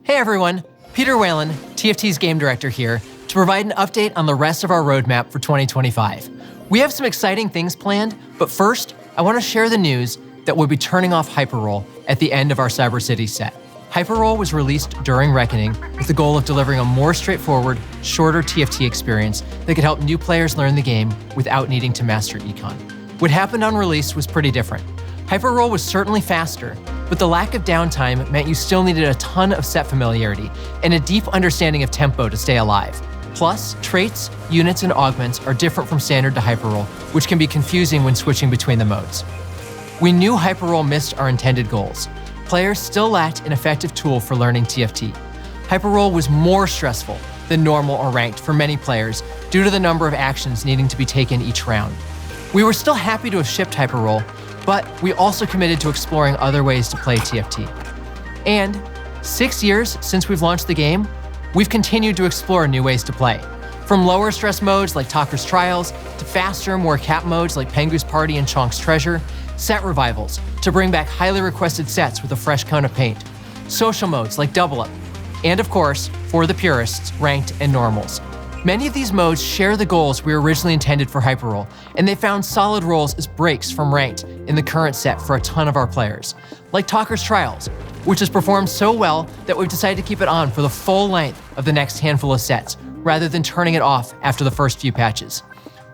Hey everyone, Peter Whalen, TFT's game director here, to provide an update on the rest of our roadmap for 2025. We have some exciting things planned, but first, I want to share the news that we'll be turning off Hyperroll at the end of our Cyber City set. Hyperroll was released during Reckoning with the goal of delivering a more straightforward, shorter TFT experience that could help new players learn the game without needing to master Econ. What happened on release was pretty different. Hyperroll was certainly faster, but the lack of downtime meant you still needed a ton of set familiarity and a deep understanding of tempo to stay alive. Plus, traits, units, and augments are different from standard to Hyperroll, which can be confusing when switching between the modes. We knew Hyperroll missed our intended goals. Players still lacked an effective tool for learning TFT. Hyperroll was more stressful than normal or ranked for many players due to the number of actions needing to be taken each round. We were still happy to have shipped Hyperroll, but we also committed to exploring other ways to play TFT. And 6 years since we've launched the game, we've continued to explore new ways to play. From lower stress modes like Talker's Trials, to faster, more cap modes like Pengu's Party and Chonk's Treasure, set revivals to bring back highly requested sets with a fresh coat of paint, social modes like Double Up, and of course, for the purists, ranked and normals. Many of these modes share the goals we originally intended for Hyperroll, and they found solid roles as breaks from ranked in the current set for a ton of our players, like Talker's Trials, which has performed so well that we've decided to keep it on for the full length of the next handful of sets, rather than turning it off after the first few patches.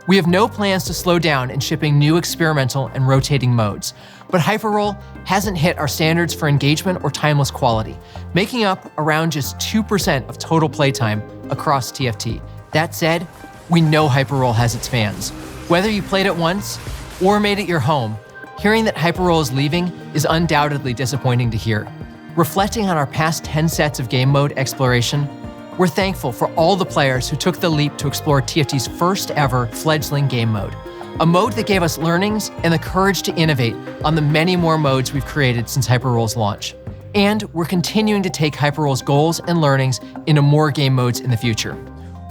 We have no plans to slow down in shipping new experimental and rotating modes, but Hyperroll hasn't hit our standards for engagement or timeless quality, making up around just 2% of total playtime across TFT. That said, we know Hyperroll has its fans. Whether you played it once or made it your home, hearing that Hyperroll is leaving is undoubtedly disappointing to hear. Reflecting on our past 10 sets of game mode exploration, we're thankful for all the players who took the leap to explore TFT's first ever fledgling game mode, a mode that gave us learnings and the courage to innovate on the many more modes we've created since Hyperroll's launch. And we're continuing to take Hyperroll's goals and learnings into more game modes in the future.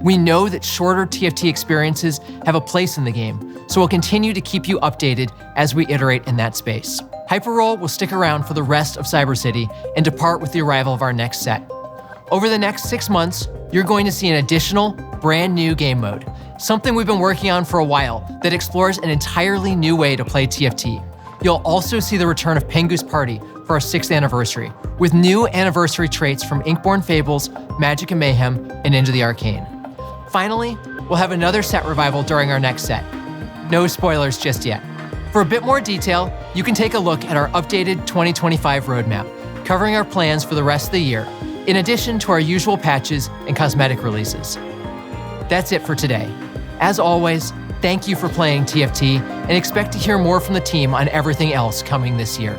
We know that shorter TFT experiences have a place in the game, so we'll continue to keep you updated as we iterate in that space. Hyperroll will stick around for the rest of Cyber City and depart with the arrival of our next set. Over the next 6 months, you're going to see an additional, brand new game mode, something we've been working on for a while that explores an entirely new way to play TFT. You'll also see the return of Pengu's Party for our 6th anniversary, with new anniversary traits from Inkborn Fables, Magic and Mayhem, and Into the Arcane. Finally, we'll have another set revival during our next set. No spoilers just yet. For a bit more detail, you can take a look at our updated 2025 roadmap, covering our plans for the rest of the year, in addition to our usual patches and cosmetic releases. That's it for today. As always, thank you for playing TFT, and expect to hear more from the team on everything else coming this year.